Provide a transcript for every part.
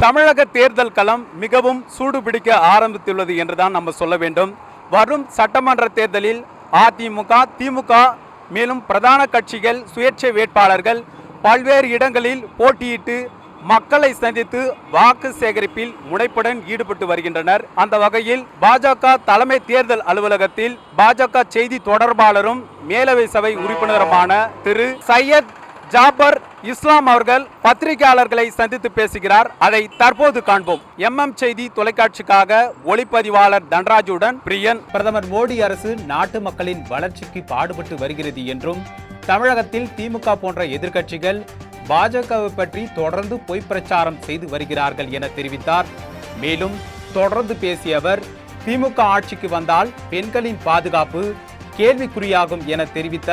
தமிழக தேர்தல் களம் மிகவும் சூடுபிடிக்க ஆரம்பித்துள்ளது என்றுதான் நம்ம சொல்ல வேண்டும். வரும் சட்டமன்ற தேர்தலில் அதிமுக, திமுக மேலும் பிரதான கட்சிகள் சுயேட்சை வேட்பாளர்கள் பல்வேறு இடங்களில் போட்டியிட்டு மக்களை சந்தித்து வாக்கு சேகரிப்பில் முனைப்புடன் ஈடுபட்டு வருகின்றனர். அந்த வகையில் பாஜக தலைமை தேர்தல் அலுவலகத்தில் பாஜக செய்தி தொடர்பாளரும் மேலவை சபை உறுப்பினருமான திரு சையத் ஜாபர் இஸ்லாம் அவர்கள் பத்திரிகையாளர்களை சந்தித்து பேசுகிறார். அதை தற்போது காண்போம். செய்தி தொலைக்காட்சிக்காக ஒளிப்பதிவாளர் தன்ராஜுடன் பிரியன். பிரதமர் மோடி அரசு நாட்டு மக்களின் வளர்ச்சிக்கு பாடுபட்டு வருகிறது என்றும் தமிழகத்தில் திமுக போன்ற எதிர்க்கட்சிகள் பாஜகவை பற்றி தொடர்ந்து பொய் பிரச்சாரம் செய்து வருகிறார்கள் என தெரிவித்தார். மேலும் தொடர்ந்து பேசிய அவர், திமுக ஆட்சிக்கு வந்தால் பெண்களின் பாதுகாப்பு கேள்விக்குறியாகும் என தெரிவித்த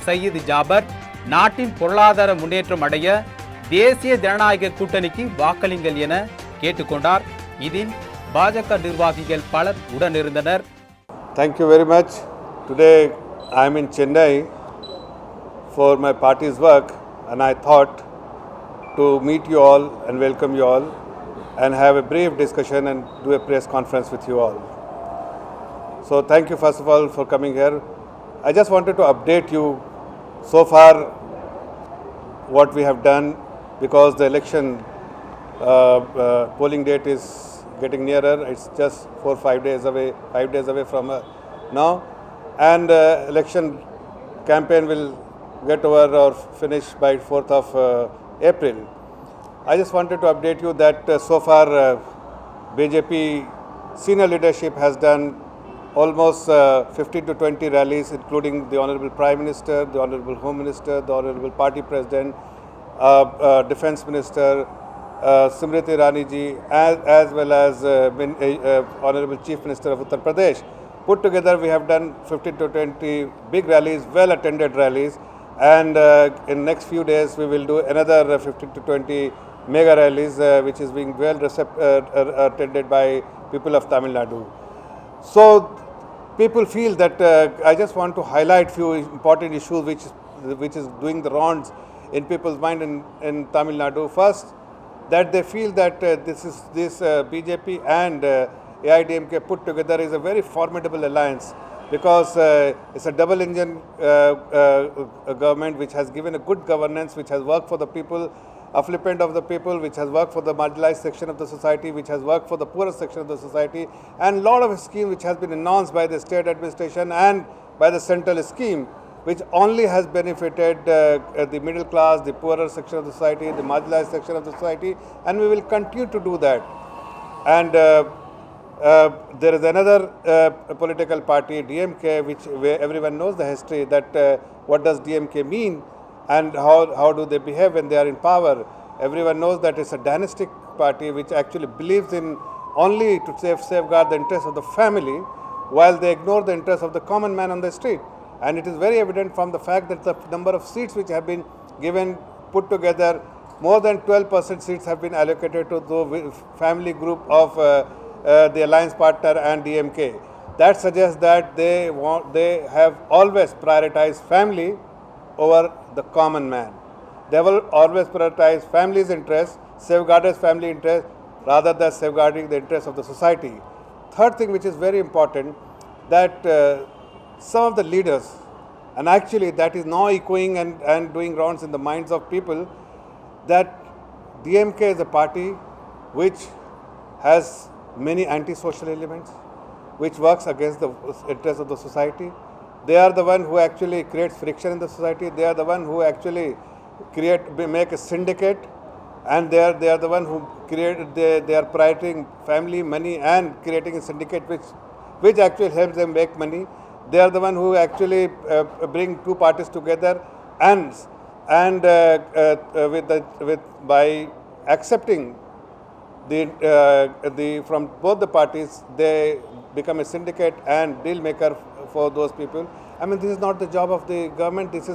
சையத் ஜாபர், நாட்டின் பொருளாதார முன்னேற்றம் அடைய தேசிய ஜனநாயக கூட்டணிக்கு வாக்களிங்கள் என கேட்டுக்கொண்டார். இதில் பாஜக நிர்வாகிகள் பலர் உடனிருந்தனர். Thank you very much. Today I am in Chennai for my party's work and I thought to meet you all and welcome you all and have a brief discussion and do a press conference with you all. So thank you first of all for coming here. I just wanted to update you so far what we have done, because the election polling date is getting nearer. It's just 5 days away from now, and election campaign will get over or finish by 4th of April. I just wanted to update you that so far BJP senior leadership has done almost 15 to 20 rallies, including the Honorable Prime Minister, the Honorable Home Minister, the Honorable Party President, Defence Minister, Smriti Irani ji, as well as Honorable Chief Minister of Uttar Pradesh. Put together we have done 15 to 20 big rallies, well attended rallies, and in next few days we will do another 15 to 20 mega rallies which is being well attended by people of Tamil Nadu. So people feel that I just want to highlight few important issues which is doing the rounds in people's mind in Tamil Nadu. First, that they feel that this BJP and AIDMK put together is a very formidable alliance, because it's a double engine government which has given a good governance, which has worked for the people, upliftment of the people, which has worked for the marginalized section of the society, which has worked for the poorest section of the society, and lot of schemes which has been announced by the state administration and by the central scheme, which only has benefited the middle class, the poorer section of the society, the marginalized section of the society, and we will continue to do that. And there is another political party, DMK, where everyone knows the history, that what does DMK mean and how do they behave when they are in power. Everyone knows that it's a dynastic party which actually believes in only to safeguard the interests of the family, while they ignore the interests of the common man on the street. And it is very evident from the fact that the number of seats which have been given, put together, more than 12% seats have been allocated to the family group of the alliance partner and DMK. That suggests that they have always prioritized family over the common man. They will always prioritize family's interest, safeguarded family interest, rather than safeguarding the interest of the society. Third thing which is very important, that some of the leaders, and actually that is now echoing and doing rounds in the minds of people, that DMK is a party which has many anti-social elements, which works against the interests of the society. They are the one who actually creates friction in the society. They are the one who actually make a syndicate, and they are the one who they are prioritizing family, money, and creating a syndicate which actually helps them make money. They are the one who actually bring two parties together, and by accepting from both the parties, they become a syndicate and deal maker for those people. I mean, this is not the job of the government. This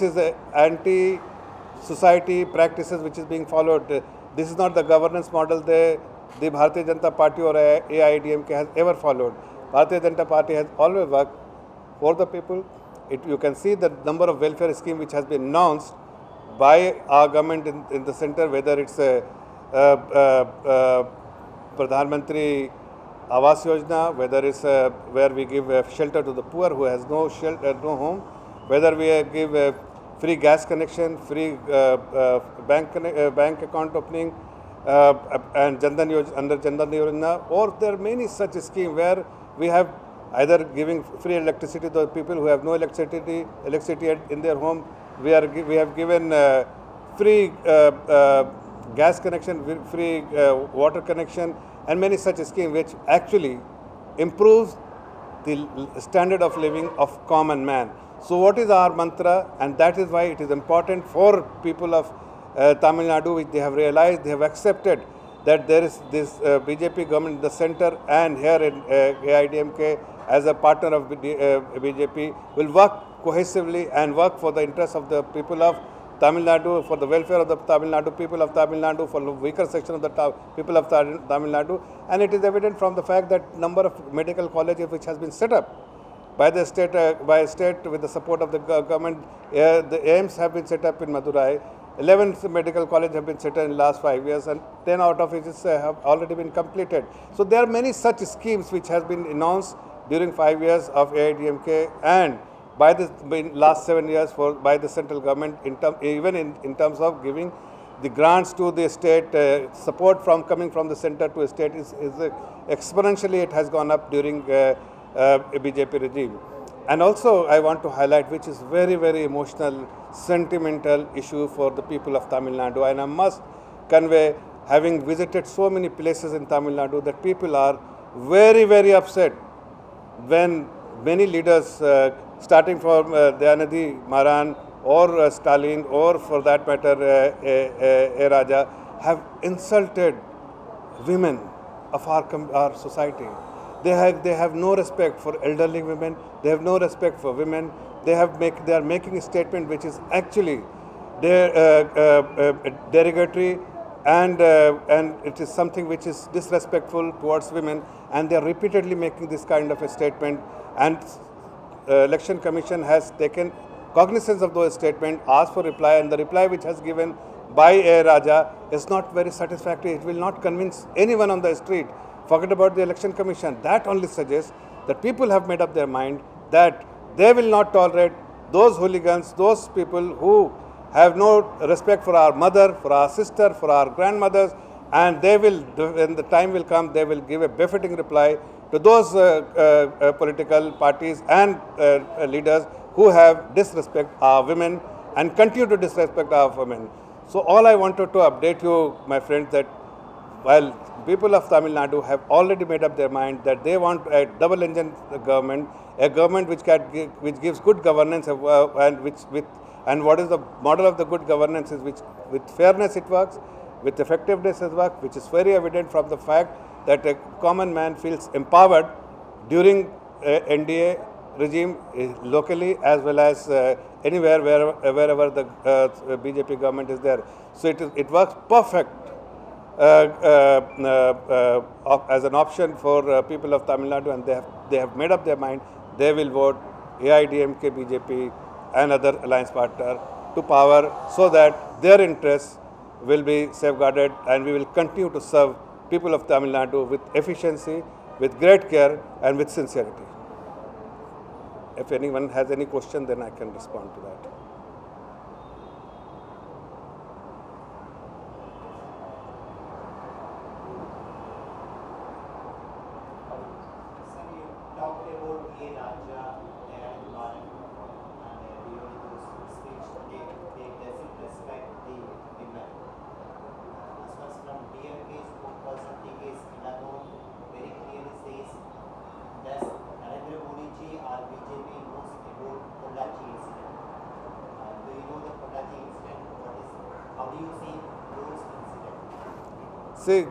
is a anti-society practices which is being followed. This is not the governance model the Bharatiya Janata Party or AIDMK has ever followed. Bharatiya Janata Party has always worked for the people. You can see the number of welfare scheme which has been announced by our government in the center, whether it's Pradhan Mantri Awas Yojana, whether it's where we give shelter to the poor who has no shelter, no home, whether we give free gas connection, free bank account opening, and Jandan Yojana, under Jandan Yojana, or there are many such schemes where we have either giving free electricity to the people who have no electricity in their home. We have given free gas connection, free water connection, and many such schemes which actually improves the standard of living of common man. So what is our mantra? And that is why it is important for people of Tamil Nadu, which they have realized, they have accepted that there is this BJP government in the center, and here in AIDMK as a partner of BJP will work cohesively and work for the interests of the people of Tamil Nadu, for the welfare of the Tamil Nadu, people of Tamil Nadu, for the weaker section of the people of Tamil Nadu. And it is evident from the fact that number of medical colleges which has been set up by the state, with the support of the government. The AIMS have been set up in Madurai. 11 medical colleges have been set up in the last 5 years, and 10 out of which have already been completed. So there are many such schemes which has been announced during 5 years of AIDMK and by the last 7 years by the central government, even in terms of giving the grants to the state, support coming from the center to state is exponentially it has gone up during BJP regime. And also I want to highlight, which is very, very emotional, sentimental issue for the people of Tamil Nadu, and I must convey, having visited so many places in Tamil Nadu, that people are very, very upset when many leaders, starting from Dayanidhi Maran or Stalin, or for that matter A. Raja, have insulted women of our society. They have no respect for elderly women. They have no respect for women. They are making a statement which is actually derogatory, and it is something which is disrespectful towards women, and they are repeatedly making this kind of a statement. And Election Commission has taken cognizance of those statements, asked for reply, and the reply which has given by A. Raja is not very satisfactory. It will not convince anyone on the street. Forget about the Election Commission. That only suggests that people have made up their mind that they will not tolerate those hooligans, those people who have no respect for our mother, for our sister, for our grandmothers, and they will, when the time will come, they will give a befitting reply to those political parties and leaders who have disrespect our women and continue to disrespect our women. So all I wanted to update you, my friends, that while people of Tamil Nadu have already made up their mind that they want a double-engine government, a government which gives good governance, and what is the model of the good governance is which with fairness it works, with effectiveness it works, which is very evident from the fact that a common man feels empowered during NDA regime locally as well as anywhere wherever the BJP government is there. So it works perfect as an option for people of Tamil Nadu, and they have made up their mind. They will vote AIDMK, BJP and other alliance partner to power, so that their interests will be safeguarded, and we will continue to serve people of Tamil Nadu with efficiency, with great care and with sincerity. If anyone has any question, then I can respond to that. Talked about A. Raja and Maran, and during those speech, they doesn't respect the women. As far as from DMK's spokesperson, T.K. Skinnagon very clearly says, does Narendra Modi ji or BJP knows about Pollachi incident? Do you know the Pollachi incident? How do you see those incidents? See,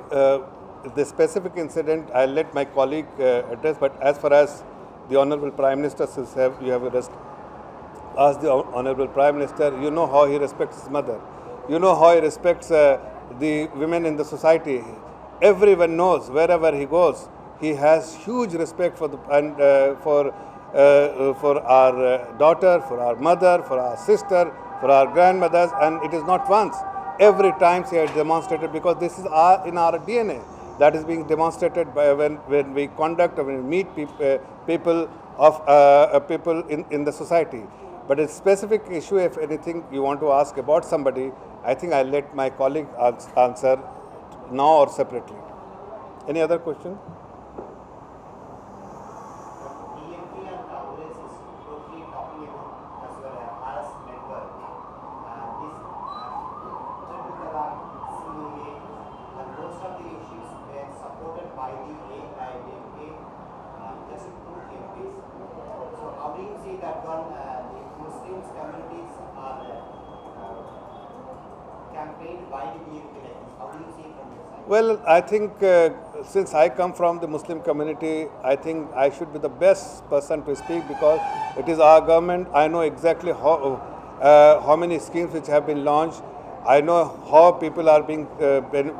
the specific incident, I'll let my colleague address, but as far as the Honorable Prime Minister says, you have asked the Honorable Prime Minister, you know how he respects his mother. You know how he respects the women in the society. Everyone knows wherever he goes, he has huge respect for our daughter, for our mother, for our sister, for our grandmothers, and it is not once. every time he has demonstrated, because this is in our DNA, that is being demonstrated by when we conduct, when we meet people in the society. But a specific issue, if anything you want to ask about somebody, I think I'll let my colleague answer now or separately. Any other question? DMK and Congress is totally talking about as well as network. This triple talaq, CAA, and most of the issues were supported by the AIDMK, just 2 MPs. So how do you see that one? The Muslims communities are campaigned by the DMK like this. How do you see it from your side? Well, I think since I come from the Muslim community, I think I should be the best person to speak, because it is our government. I know exactly how many schemes which have been launched. I know how people are being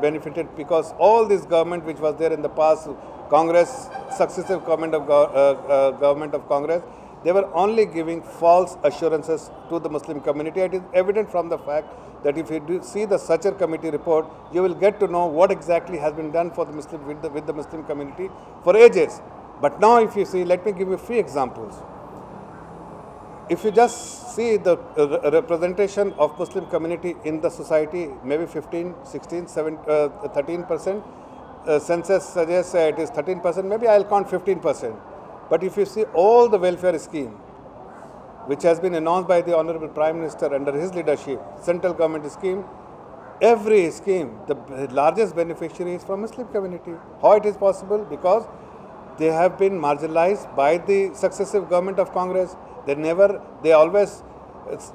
benefited, because all this government which was there in the past, Congress, successive government of Congress, they were only giving false assurances to the Muslim community. It is evident from the fact that if you see the Sachar committee report, you will get to know what exactly has been done for the Muslim with the Muslim community for ages. But now if you see, let me give you a few examples. If you just see the representation of Muslim community in the society, maybe 15, 16, 13%. Census suggests it is 13%, maybe I'll count 15%. But if you see all the welfare scheme, which has been announced by the Honorable Prime Minister under his leadership, central government scheme, every scheme, the largest beneficiary is from Muslim community. How it is possible? Because they have been marginalized by the successive government of Congress. They always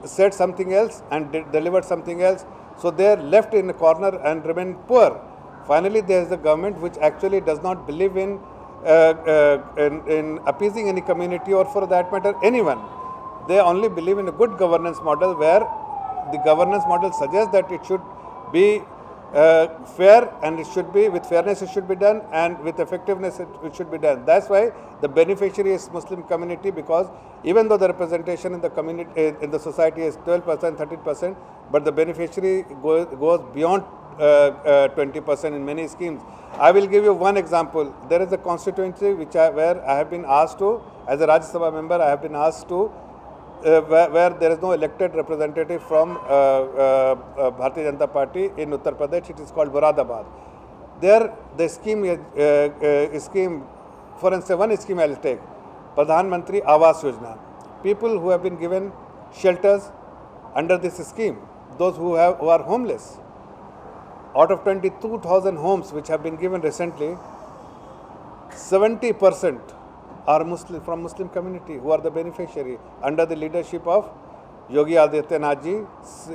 said something else and delivered something else. So they are left in a corner and remain poor. Finally, there is a government which actually does not believe in appeasing any community, or for that matter anyone. They only believe in a good governance model, where the governance model suggests that it should be fair, and it should be with fairness it should be done, and with effectiveness it should be done. That's why the beneficiary is Muslim community, because even though the representation in the community in the society is 12%, 13%, but the beneficiary goes beyond 20% in many schemes. I will give you one example. There is a constituency where I have been asked to, as a Rajya Sabha member, I have been asked to, where there is no elected representative from Bharatiya Janata Party in Uttar Pradesh. It is called Moradabad. There, the scheme, for instance, one scheme I will take, Pradhan Mantri Awas Yojana. People who have been given shelters under this scheme, those who are homeless. Out of 22,000 homes which have been given recently, 70% are from Muslim community who are the beneficiary, under the leadership of Yogi Adityanath ji,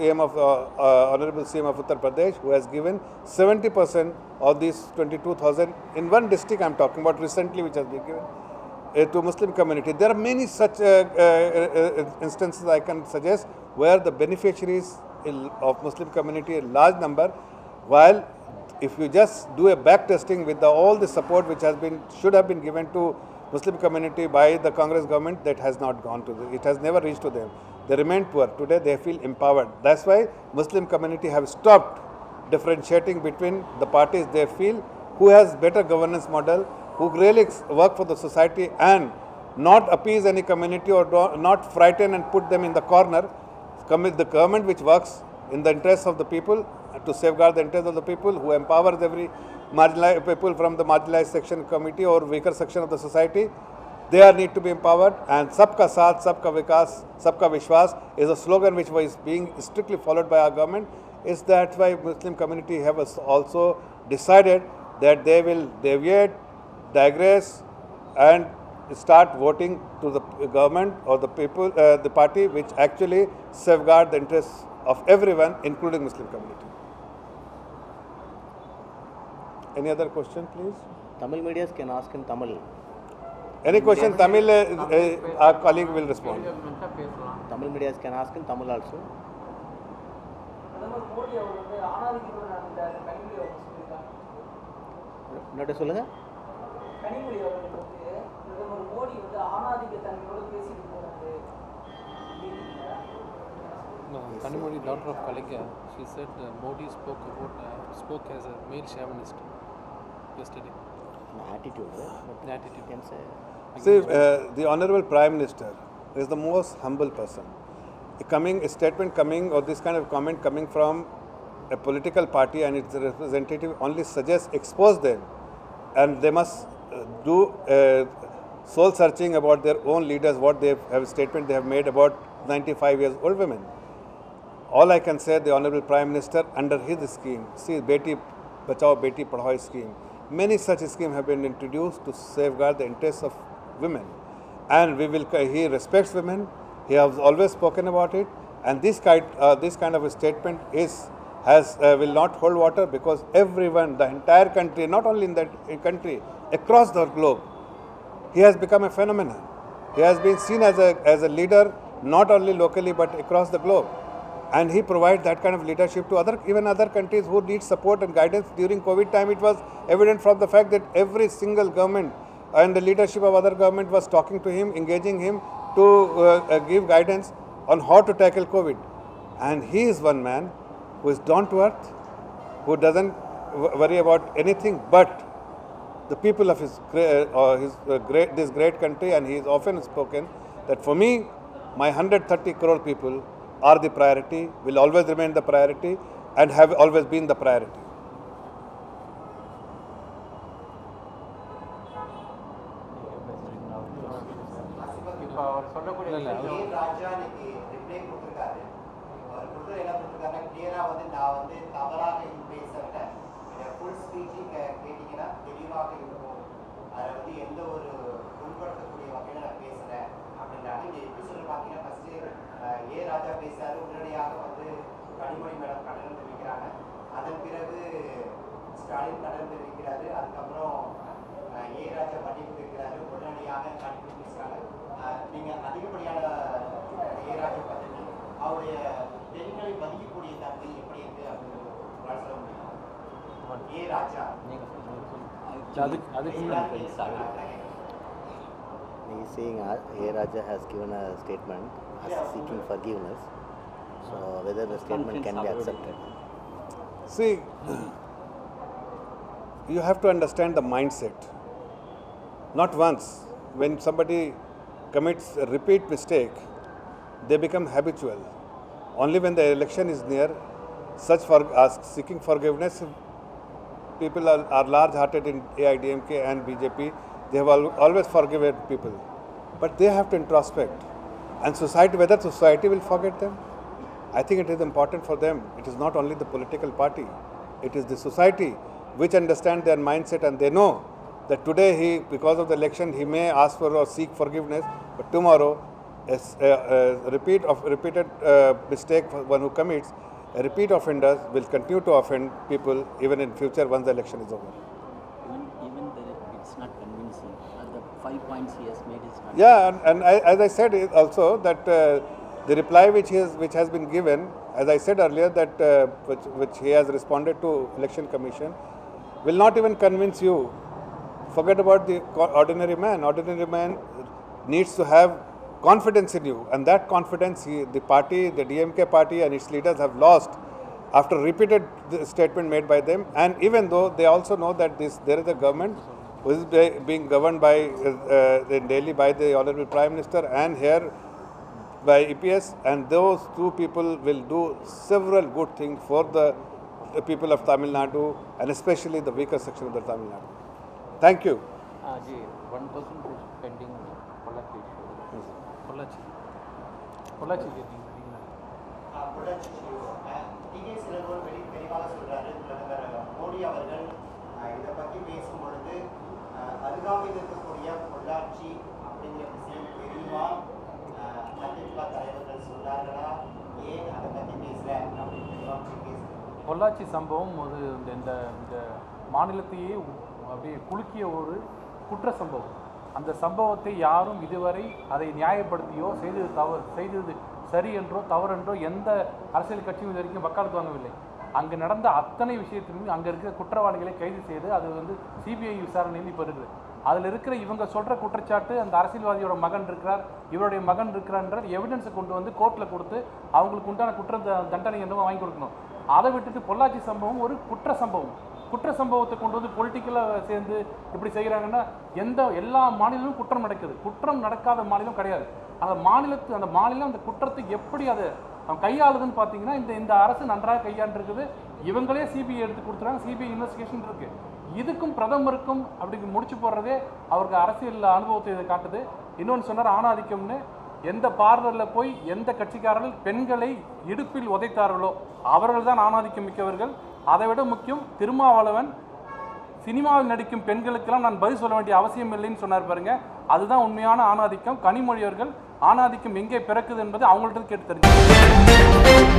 Honorable CM of Uttar Pradesh, who has given 70% of these 22,000 in one district I am talking about recently, which has been given to Muslim community. There are many such instances I can suggest where the beneficiaries of Muslim community, a large number, while if you just do a back testing with all the support which should have been given to Muslim community by the Congress government, that has not gone to them. It has never reached to them. They remain poor. Today they feel empowered. That's why Muslim community have stopped differentiating between the parties they feel who has better governance model, who really work for the society and not appease any community or not frighten and put them in the corner. The government which works in the interests of the people, to safeguard the interests of the people, who empowers every marginalized people from the marginalized section community or weaker section of the society, they need to be empowered. And Sabka Saath, Sabka Vikas, Sabka Vishwas is a slogan which was being strictly followed by our government. Is that why Muslim community have also decided that they will deviate, digress and start voting to the government or the people, the party which actually safeguard the interests of everyone, including Muslim community. Any other question, please? Tamil media can ask in Tamil. Any question, Tamil, our colleague will respond. Tamil media can ask in Tamil also. என்ன சொல்லுங்க? கனிமொழி அவர்கள் பிரதமர் மோடி ஆணாதிக்க தன்மையோடு பேசிட்டு போறாரு. No, Kanimozhi, daughter of Kaligya, she said Modi spoke as a male chauvinist yesterday. An attitude, but The attitude. you can say See, the Honorable Prime Minister is the most humble person. A statement coming or this kind of comment coming from a political party and its representative only suggests expose them, and they must do soul searching about their own leaders, what they have statement they have made about 95 years old women. All I can say, the Honorable Prime Minister, under his scheme, see Beti Bachao Beti Padhao scheme, many such schemes have been introduced to safeguard the interests of women, and he respects women. He has always spoken about it, and this kind of a statement will not hold water, because everyone, the entire country, not only in that country, across the globe, he has become a phenomenon. He has been seen as a leader, not only locally but across the globe. And he provides that kind of leadership to even other countries who need support and guidance during COVID time. It was evident from the fact that every single government and the leadership of other government was talking to him, engaging him to give guidance on how to tackle COVID. And he is one man who is down to earth, who doesn't worry about anything but the people of this great country. And he has often spoken that for me, my 130 crore people are the priority, will always remain the priority, and have always been the priority. இப்போ அவர் சொல்லக்கூடிய ராஜா இன்னைக்கு reply கொடுத்துருக்காரு. அவர் கொடுத்து என்ன கொடுத்துருக்காருன்னா, கிளியராக நான் தவறாக பேசல, ஃபுல் ஸ்பீச்சு கேட்டிங்கன்னா தெளிவாக இருக்கும், அதில் எந்த ஒரு புண்படுத்தக்கூடிய வகையில் நான் பேசுகிறேன் அப்படின்றாங்க. இந்த எபிசோட பார்த்தீங்கன்னா ஃபஸ்ட்டு ராஜா பேசுறாரு, உடனடியாக கனிமொழி மேடம் கண்டனம் தெரிவிக்கிறாங்க. அதன் பிறகு ஸ்டாலின் கண்டனம் தெரிவிக்கிறாரு. அதுக்கப்புறம் ராஜா மன்னிப்பு கேட்கிறாரு, உடனடியாக கனிமொழி பேசுகிறாங்க. நீங்கள் அதிகப்படியான ராஜா பற்றி அவருடைய பெண்களை மதிக்கக்கூடிய தன்மை எப்படி இருக்கு அப்படின்னு சொல்ல முடியும்? ராஜா he is saying Raja has given a statement seeking forgiveness. So whether the statement can be accepted? See, you have to understand the mindset. Not once. When somebody commits a repeat mistake, they become habitual. Only when the election is near, seeking forgiveness, people are large-hearted in AIDMK and BJP. They have always forgiven people. But they have to introspect. And whether society will forget them, I think it is important for them. It is not only the political party. It is the society which understand their mindset, and they know that today because of the election, he may ask for or seek forgiveness, but tomorrow, repeated mistake, one who commits, a repeat offenders will continue to offend people even in future once the election is over. Even it's not convincing. The 5 points he has made is not. Yeah, and as I said also that the reply which has been given, as I said earlier, that which he has responded to Election Commission, will not even convince you. Forget about the ordinary man. Ordinary man needs to have confidence in you, and that confidence the DMK party and its leaders have lost after repeated statement made by them. And even though they also know that there is a government who is being governed in Delhi by the Honorable Prime Minister and here by EPS, and those two people will do several good things for the people of Tamil Nadu, and especially the weaker section of the Tamil Nadu. Thank you. जी 1% is pending Pollachi issue. Pollachi getting Pollachi TKS நிறுவனம் தெளிவாக சொல்றாரு. பிரதமர் மோடி அவர்கள் இதை பற்றி பேசும் பொழுது அருகாமையில் இருக்கக்கூடிய பொள்ளாச்சி அப்படிங்கிற விஷயம் தெளிவா அதிமுக தலைவர்கள் சொல்றாங்களா, ஏன் அதை பற்றி பேசல அப்படின்னு தெளிவாக பொள்ளாச்சி சம்பவம் ஒரு இந்த மாநிலத்தையே அப்படியே குலுக்கிய ஒரு குற்ற சம்பவம். அந்த சம்பவத்தை யாரும் இதுவரை அதை நியாயப்படுத்தியோ செய்தது சரி என்றோ தவறென்றோ எந்த அரசியல் கட்சியும் இது வரைக்கும் வக்காலத்து வாங்கவில்லை. அங்கே நடந்த அத்தனை விஷயத்திலும் அங்கே இருக்கிற குற்றவாளிகளை கைது செய்து அது சிபிஐ விசாரணையில் இப்போ இருக்குது. அதில் இருக்கிற இவங்க சொல்கிற குற்றச்சாட்டு அந்த அரசியல்வாதியோட மகன் இருக்கிறார், இவருடைய மகன் இருக்கிறான்ற எவிடன்ஸை கொண்டு வந்து கோர்ட்டில் கொடுத்து அவங்களுக்கு உண்டான தண்டனை என்னவோ வாங்கி கொடுக்கணும். அதை விட்டுட்டு பொள்ளாச்சி சம்பவம் ஒரு குற்ற சம்பவத்தை கொண்டு வந்து பொலிட்டிக்கலாக சேர்ந்து இப்படி செய்கிறாங்கன்னா எல்லா மாநிலமும் குற்றம் நடக்குது. குற்றம் நடக்காத மாநிலம் கிடையாது. அந்த மாநிலம் அந்த குற்றத்தை எப்படி அதை கையாளுதுன்னு பார்த்தீங்கன்னா இந்த அரசு நன்றாக கையாண்டுருக்குது. இவங்களே சிபிஐ எடுத்து கொடுத்துறாங்க, சிபிஐ இன்வெஸ்டிகேஷன் இருக்கு. இதுக்கும் பிரதமருக்கும் அப்படி முடிச்சு போடுறதே அவருக்கு அரசியல் அனுபவத்தை இதை காட்டுது. இன்னொன்று சொன்னார் ஆணாதிக்கம்னு. எந்த பார்லரில் போய் எந்த கட்சிக்காரர்கள் பெண்களை இடுப்பில் உதைத்தார்களோ அவர்கள் தான் ஆணாதிக்கம் மிக்கவர்கள். அதை விட முக்கியம், திருமாவளவன் சினிமாவில் நடிக்கும் பெண்களுக்கெல்லாம் நான் பதில் சொல்ல வேண்டிய அவசியம் இல்லைன்னு சொன்னார் பாருங்க. அதுதான் உண்மையான ஆணாதிக்கம். கனிமொழி அவர்கள் ஆணாதிக்கம் எங்கே பிறக்குது என்பது அவங்கள்ட்ட கேட்டு தெரிஞ்சு